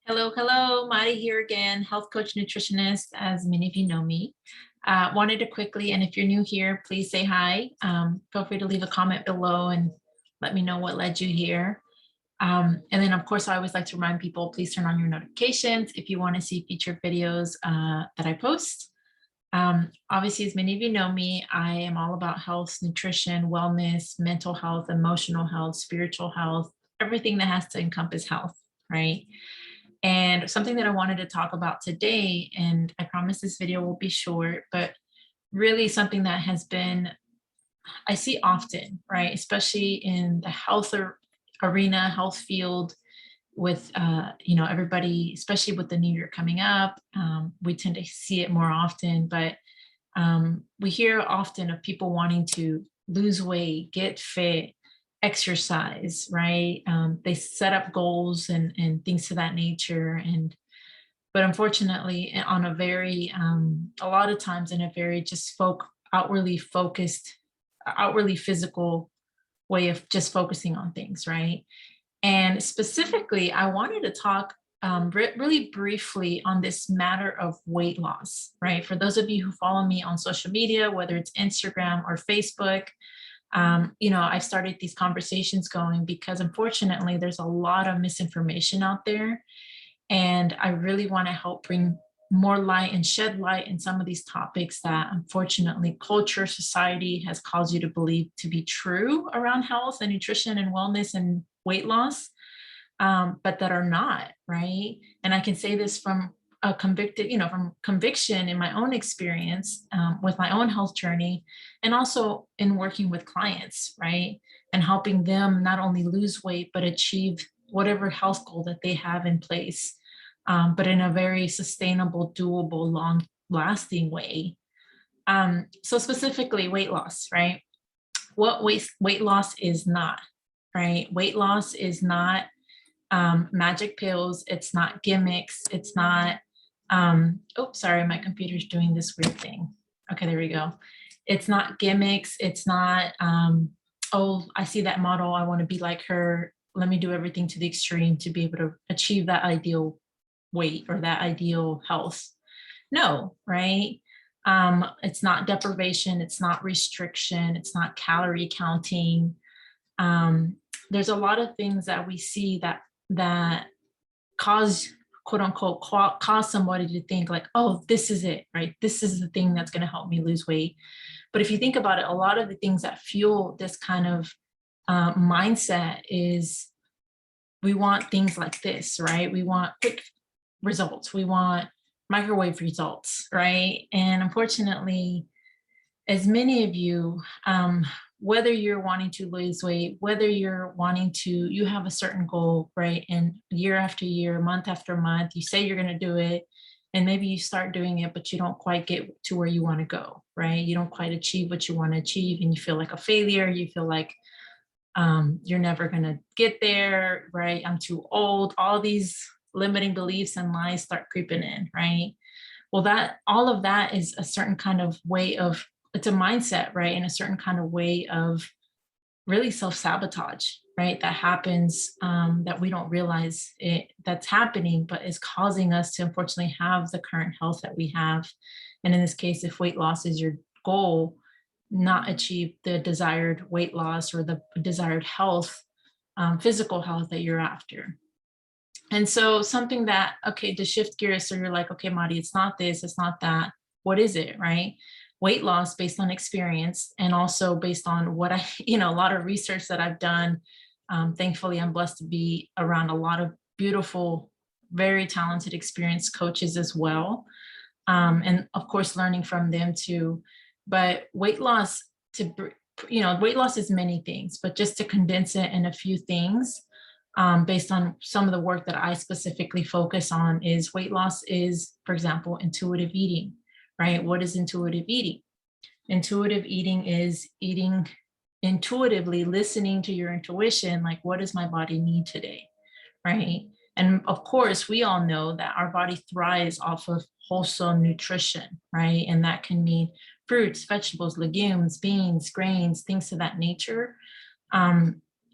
Hello, hello, Mari here again, health coach, nutritionist, as many of you know me. Wanted to quickly, and if you're new here, please say hi. Feel free to leave a comment below and let me know what led you here. And then, of course, I always like to remind people, please turn on your notifications if you want to see featured videos that I post. Obviously, as many of you know me, I am all about health, nutrition, wellness, mental health, emotional health, spiritual health, everything that has to encompass health, right? And something that I wanted to talk about today, and I promise this video will be short, but really something that has been, I see often, right? Especially in the health arena, health field with, everybody, especially with the new year coming up, we tend to see it more often, but we hear often of people wanting to lose weight, get fit, exercise, right? They set up goals and things to that nature. But unfortunately, on a very, a lot of times in a very just outwardly focused, outwardly physical way of just focusing on things, right? And specifically, I wanted to talk really briefly on this matter of weight loss, right? For those of you who follow me on social media, whether it's Instagram or Facebook, I started these conversations going because unfortunately, there's a lot of misinformation out there. And I really want to help bring more light and shed light in some of these topics that unfortunately culture, society has caused you to believe to be true around health and nutrition and wellness and weight loss, but that are not, right? And I can say this from a from conviction in my own experience with my own health journey, and also in working with clients, right? And helping them not only lose weight, but achieve whatever health goal that they have in place, but in a very sustainable, doable, long lasting way. So specifically weight loss, right? What weight loss is not, right? Weight loss is not magic pills. It's not gimmicks. It's not, oh, sorry, my computer's doing this weird thing. Okay, there we go. It's not gimmicks. It's not, oh, I see that model. I want to be like her. Let me do everything to the extreme to be able to achieve that ideal weight or that ideal health. No, right? It's not deprivation. It's not restriction. It's not calorie counting. There's a lot of things that we see that cause, quote unquote, cause somebody to think like, oh, this is it, right? This is the thing that's going to help me lose weight. But if you think about it, a lot of the things that fuel this kind of mindset is we want things like this, right? We want quick results. We want microwave results, right? And unfortunately, as many of you, whether you're wanting to lose weight, whether you're wanting to, you have a certain goal, right? And year after year, month after month, you say you're going to do it. And maybe you start doing it, but you don't quite get to where you want to go, right? You don't quite achieve what you want to achieve. And you feel like a failure. You feel like you're never going to get there, right? I'm too old. All these limiting beliefs and lies start creeping in, right? Well, all of that is a certain kind of way of, it's a mindset, right? And a certain kind of way of really self-sabotage, right? That happens, that we don't realize that's happening, but is causing us to unfortunately have the current health that we have. And in this case, if weight loss is your goal, not achieve the desired weight loss or the desired health, physical health that you're after. And so something that, okay, to shift gears, so you're like, okay, Madi, it's not this, it's not that. What is it, right? Weight loss based on experience and also based on what I, a lot of research that I've done. Thankfully, I'm blessed to be around a lot of beautiful, very talented, experienced coaches as well. And of course, learning from them too. But weight loss weight loss is many things, but just to condense it in a few things, based on some of the work that I specifically focus on, is weight loss is, for example, intuitive eating, right? What is intuitive eating? Intuitive eating is eating intuitively, listening to your intuition, like what does my body need today, right? And of course, we all know that our body thrives off of wholesome nutrition, right? And that can mean fruits, vegetables, legumes, beans, grains, things of that nature.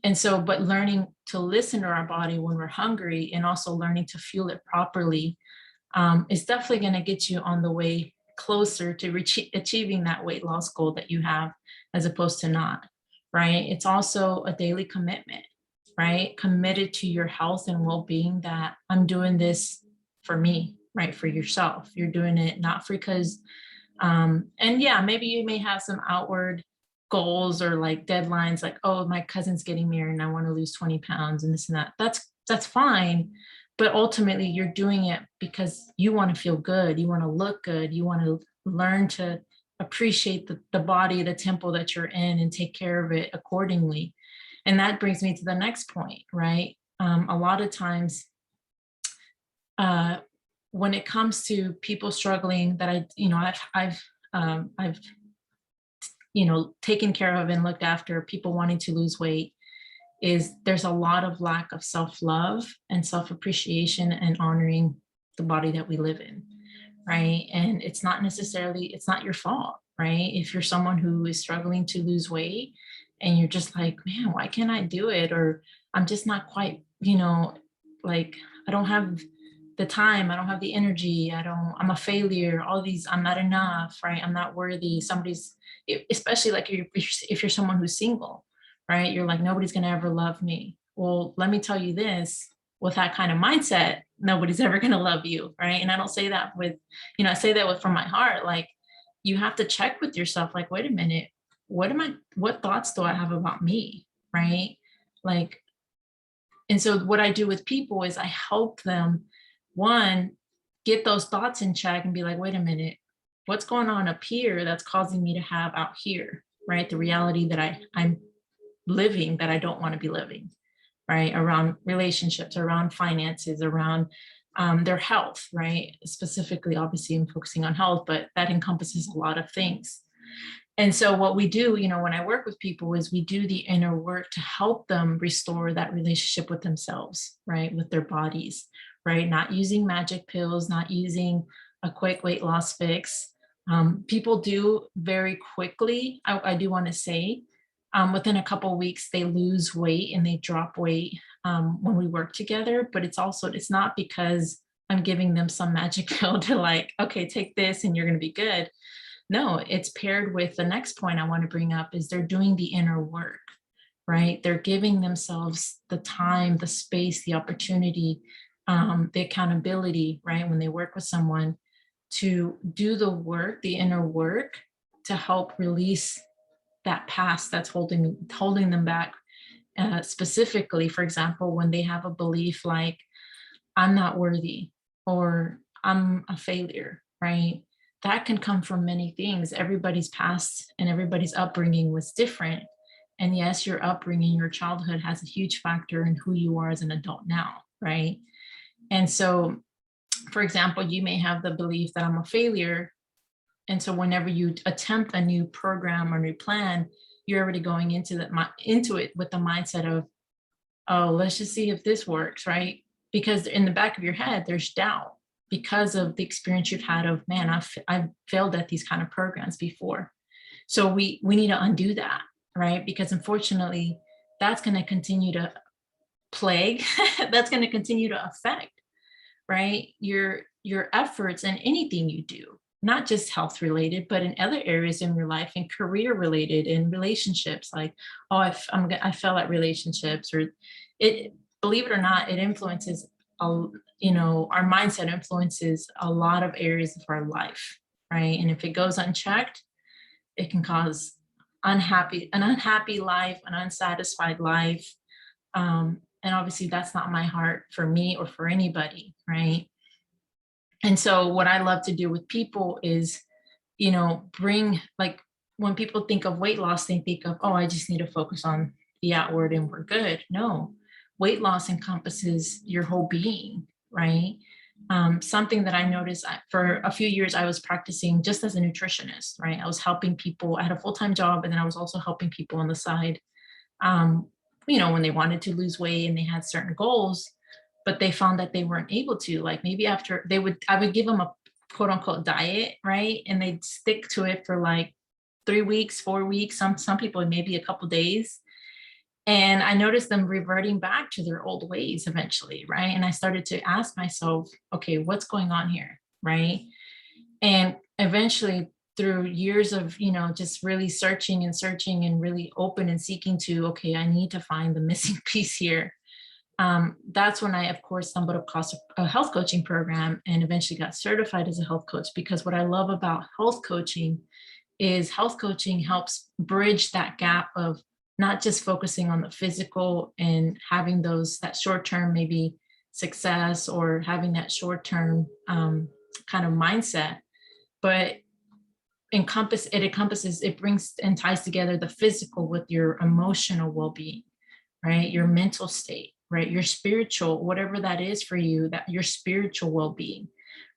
And so, but learning to listen to our body when we're hungry and also learning to fuel it properly is definitely going to get you on the way closer to achieving that weight loss goal that you have, as opposed to not, right? It's also a daily commitment, right? Committed to your health and well-being, that I'm doing this for me, right? For yourself. You're doing it not for because, and yeah, maybe you may have some outward goals or like deadlines, like, oh, my cousin's getting married and I want to lose 20 pounds and this and that. That's fine. But ultimately you're doing it because you want to feel good, you want to look good, you want to learn to appreciate the body, the temple that you're in, and take care of it accordingly. And that brings me to the next point, right? A lot of times, uh, when it comes to people struggling, that I've taken care of and looked after, people wanting to lose weight, is there's a lot of lack of self-love and self-appreciation and honoring the body that we live in, right? And it's not your fault, right? If you're someone who is struggling to lose weight and you're just like, man, why can't I do it? Or I'm just not quite, like, I don't have the time, I don't have the energy, I'm a failure, all these, I'm not enough, right? I'm not worthy. Especially like if you're someone who's single, right? You're like, nobody's going to ever love me. Well, let me tell you this, with that kind of mindset, nobody's ever going to love you, right? And I don't say that I say that from my heart. Like, you have to check with yourself, like, wait a minute, what thoughts do I have about me, right? Like, and so what I do with people is I help them, one, get those thoughts in check and be like, wait a minute, what's going on up here that's causing me to have out here, right? The reality that I'm living that I don't want to be living, right? Around relationships, around finances, around their health, right? Specifically, obviously, I'm focusing on health, but that encompasses a lot of things. And so what we do, when I work with people, is we do the inner work to help them restore that relationship with themselves, right? With their bodies, right? Not using magic pills, not using a quick weight loss fix. People do very quickly, I do want to say, within a couple of weeks, they lose weight and they drop weight when we work together. But it's not because I'm giving them some magic pill to like, okay, take this and you're going to be good. No, it's paired with the next point I want to bring up, is they're doing the inner work, right? They're giving themselves the time, the space, the opportunity, the accountability, right? When they work with someone, to do the work, the inner work, to help release that past that's holding them back. Specifically, for example, when they have a belief like, I'm not worthy, or I'm a failure, right? That can come from many things. Everybody's past and everybody's upbringing was different. And yes, your upbringing, your childhood has a huge factor in who you are as an adult now, right? And so, for example, you may have the belief that I'm a failure. And so whenever you attempt a new program or new plan, you're already going into it with the mindset of, oh, let's just see if this works, right? Because in the back of your head, there's doubt because of the experience you've had of, man, I've failed at these kind of programs before. So we need to undo that, right? Because unfortunately, that's going to continue to plague, that's going to continue to affect, right? Your efforts in anything you do, not just health related, but in other areas in your life, and career related, in relationships. Like, oh, I fell at relationships, or it. Believe it or not, it influences. Our mindset influences a lot of areas of our life, right? And if it goes unchecked, it can cause an unhappy life, an unsatisfied life. And obviously, that's not my heart for me or for anybody, right? And so what I love to do with people is, bring, like, when people think of weight loss, they think of, oh, I just need to focus on the outward and we're good. No, weight loss encompasses your whole being, right? Something that I noticed, for a few years, I was practicing just as a nutritionist, right? I was helping people. I had a full-time job, and then I was also helping people on the side, um, when they wanted to lose weight and they had certain goals, but they found that they weren't able to. Like, maybe after I would give them a quote unquote diet, right? And they'd stick to it for like 3 weeks, 4 weeks, some people maybe a couple days. And I noticed them reverting back to their old ways eventually, right? And I started to ask myself, okay, what's going on here, right? And eventually, through years of, just really searching and really open and seeking to, okay, I need to find the missing piece here. That's when I, of course, stumbled across a health coaching program and eventually got certified as a health coach. Because what I love about health coaching helps bridge that gap of not just focusing on the physical and having that short-term maybe success, or having that short-term kind of mindset, but it brings and ties together the physical with your emotional well-being, right? Your mental state, right? Your spiritual, whatever that is for you, that your spiritual well-being,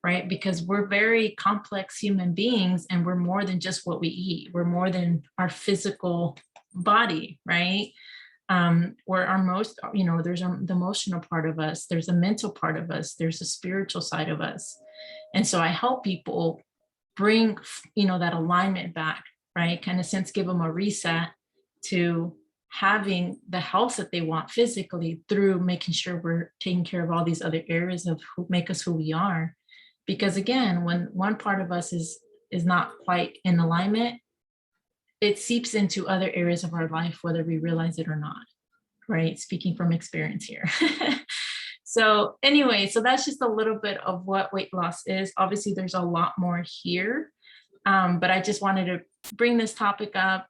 right? Because we're very complex human beings, and we're more than just what we eat. We're more than our physical body, right? Where our most, there's the emotional part of us, there's a mental part of us, there's a spiritual side of us. And so I help people bring, that alignment back, right? Kind of sense, give them a reset to having the health that they want physically, through making sure we're taking care of all these other areas of who make us who we are. Because again, when one part of us is not quite in alignment, it seeps into other areas of our life, whether we realize it or not, right? Speaking from experience here. So anyway, so that's just a little bit of what weight loss is. Obviously, there's a lot more here, but I just wanted to bring this topic up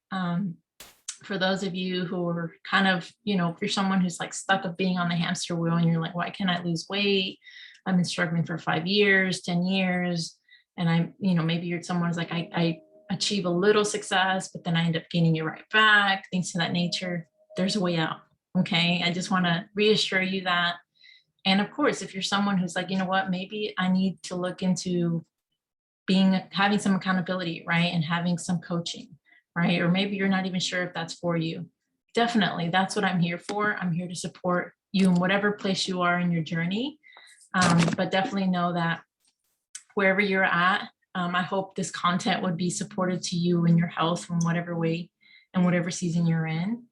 for those of you who are kind of, if you're someone who's like stuck of being on the hamster wheel and you're like, why can't I lose weight? I've been struggling for 5 years, 10 years. And maybe you're someone who's like, I achieve a little success, but then I end up gaining it right back, things to that nature. There's a way out. Okay. I just want to reassure you that. And of course, if you're someone who's like, you know what, maybe I need to look into having some accountability, right? And having some coaching, right? Or maybe you're not even sure if that's for you. Definitely, that's what I'm here for. I'm here to support you in whatever place you are in your journey. But definitely know that wherever you're at, I hope this content would be supportive to you in your health in whatever way and whatever season you're in.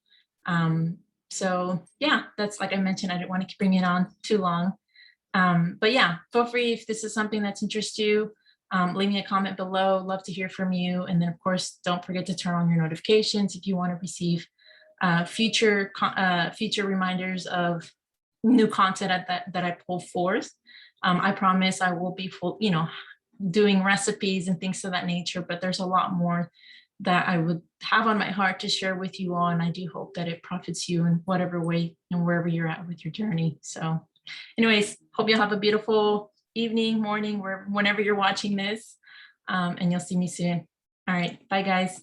So yeah, that's, like I mentioned, I didn't want to keep bringing it on too long. But yeah, feel free, if this is something that's interests you, leave me a comment below. Love to hear from you. And then of course, don't forget to turn on your notifications if you want to receive future reminders of new content that I pull forth. I promise I will be doing recipes and things of that nature, but there's a lot more that I would have on my heart to share with you all. And I do hope that it profits you in whatever way and wherever you're at with your journey. So anyways, hope you'll have a beautiful evening, morning, whenever you're watching this. And you'll see me soon. All right. Bye, guys.